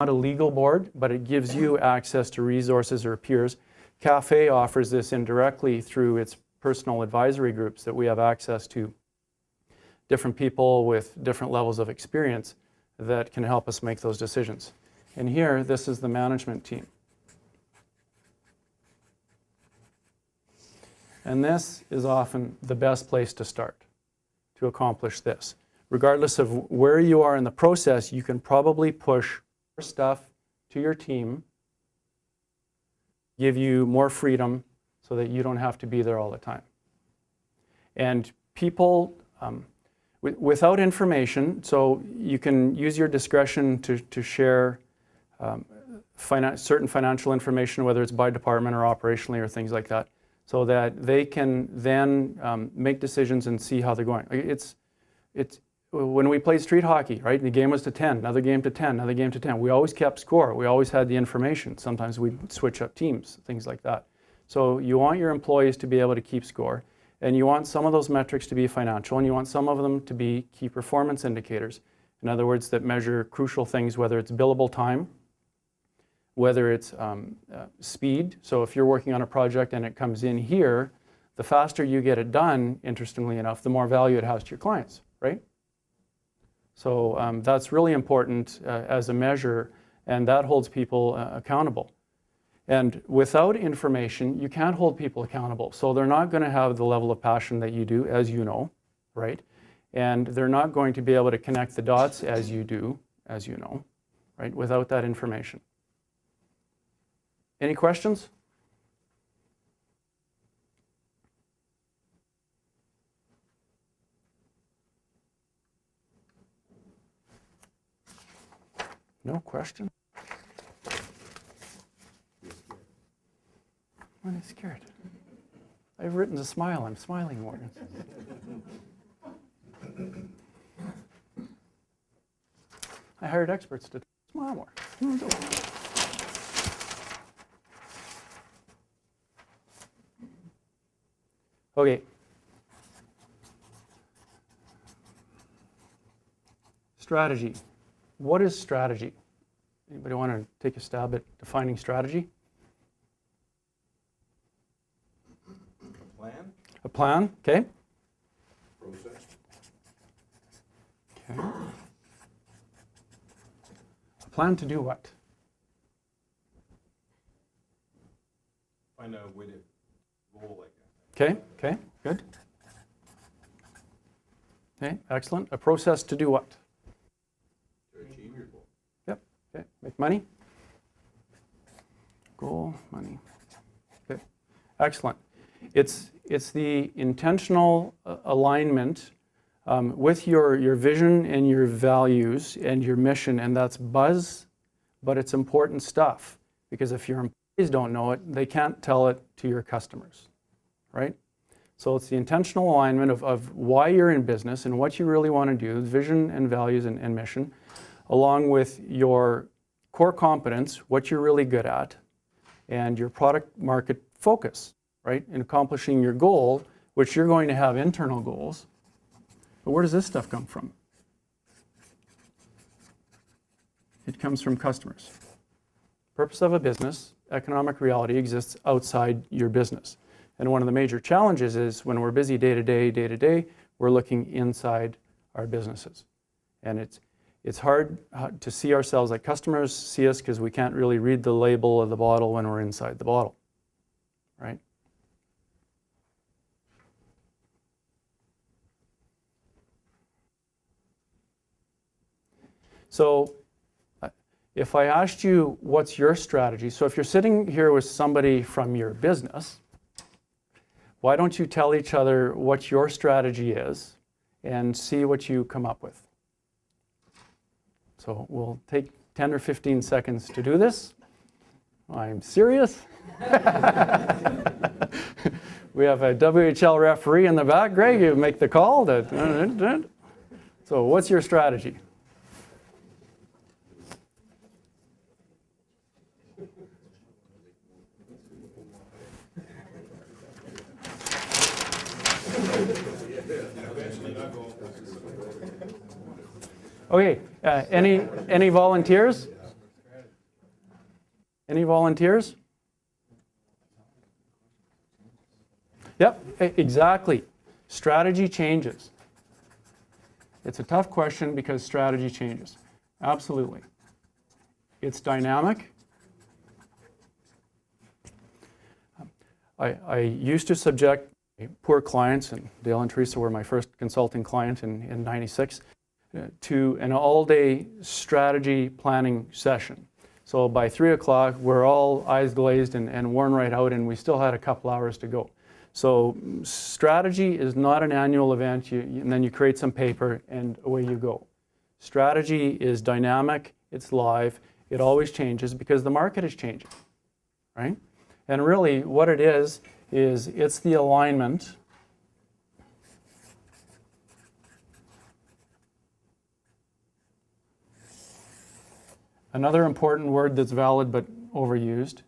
not a legal board, but it gives you access to resources or peers. CAFE offers this indirectly through its personal advisory groups that we have access to, different people with different levels of experience that can help us make those decisions. And here, this is the management team. And this is often the best place to start to accomplish this. Regardless of where you are in the process, you can probably push stuff to your team, give you more freedom so that you don't have to be there all the time. And people, without information, so you can use your discretion to share certain financial information, whether it's by department or operationally or things like that, so that they can then make decisions and see how they're going. It's when we played street hockey, right? The game was to 10, another game to 10, another game to 10. We always kept score. We always had the information. Sometimes we'd switch up teams, things like that. So you want your employees to be able to keep score, and you want some of those metrics to be financial, and you want some of them to be key performance indicators. In other words, that measure crucial things, whether it's billable time, whether it's speed. So if you're working on a project and it comes in here, the faster you get it done, interestingly enough, the more value it has to your clients, right? So that's really important as a measure, and that holds people accountable. And without information, you can't hold people accountable. So they're not going to have the level of passion that you do, as you know, right? And they're not going to be able to connect the dots as you do, as you know, right? Without that information. Any questions? No question? I'm scared. I've written to smile. I'm smiling more. I hired experts to smile more. Okay. Strategy. What is strategy? Anybody want to take a stab at defining strategy? A plan. A plan, okay. Process. Okay. A plan to do what? Find a way to goal like Okay, okay, good. Okay, excellent. A process to do what? to achieve your goal. Yep, okay. Make money. Goal, money. Okay, excellent. It's the intentional alignment with your vision and your values and your mission, and that's buzz, but it's important stuff, because if your employees don't know it, they can't tell it to your customers, right? So it's the intentional alignment of why you're in business and what you really want to do, vision and values and mission, along with your core competence, what you're really good at, and your product market focus, right? In accomplishing your goal, which you're going to have internal goals. But where does this stuff come from? It comes from customers. Purpose of a business, economic reality exists outside your business. And one of the major challenges is when we're busy day to day, we're looking inside our businesses. And it's hard to see ourselves like customers see us because we can't really read the label of the bottle when we're inside the bottle, right? So if I asked you what's your strategy, so if you're sitting here with somebody from your business, why don't you tell each other what your strategy is and see what you come up with? So we'll take 10 or 15 seconds to do this. I'm serious. We have a WHL referee in the back. Greg, you make the call. So what's your strategy? Okay, any volunteers? Any volunteers? Yep, exactly. Strategy changes. It's a tough question because strategy changes. Absolutely. It's dynamic. I used to subject poor clients, and Dale and Teresa were my first consulting client in '96, to an all-day strategy planning session. So by 3 o'clock, we're all eyes glazed and worn right out, and we still had a couple hours to go. So strategy is not an annual event, and then you create some paper and away you go. Strategy is dynamic, it's live, it always changes because the market is changing, right? And really what it is it's the alignment another important word that's valid but overused.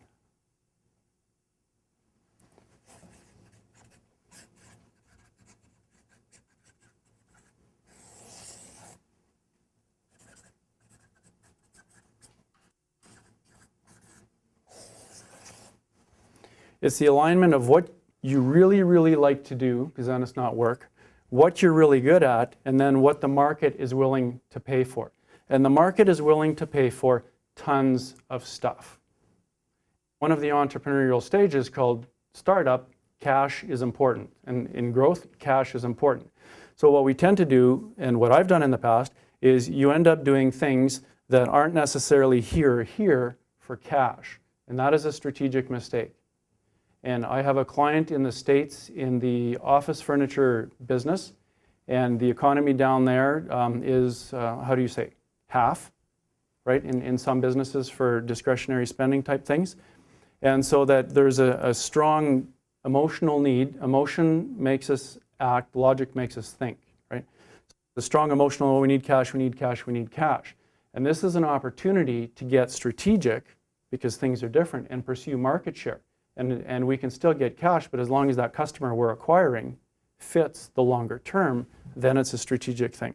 It's the alignment of what you really, really like to do, because then it's not work, what you're really good at, and then what the market is willing to pay for. And the market is willing to pay for tons of stuff. One of the entrepreneurial stages called startup, cash is important. And in growth, cash is important. So what we tend to do, and what I've done in the past, is you end up doing things that aren't necessarily here or here for cash. And that is a strategic mistake. And I have a client in the States in the office furniture business, and the economy down there is, how do you say, half, right, in some businesses for discretionary spending type things. And so that there's a strong emotional need. Emotion makes us act, logic makes us think, right? The strong emotional, we need cash, we need cash, we need cash. And this is an opportunity to get strategic, because things are different, and pursue market share. And we can still get cash, but as long as that customer we're acquiring fits the longer term, then it's a strategic thing.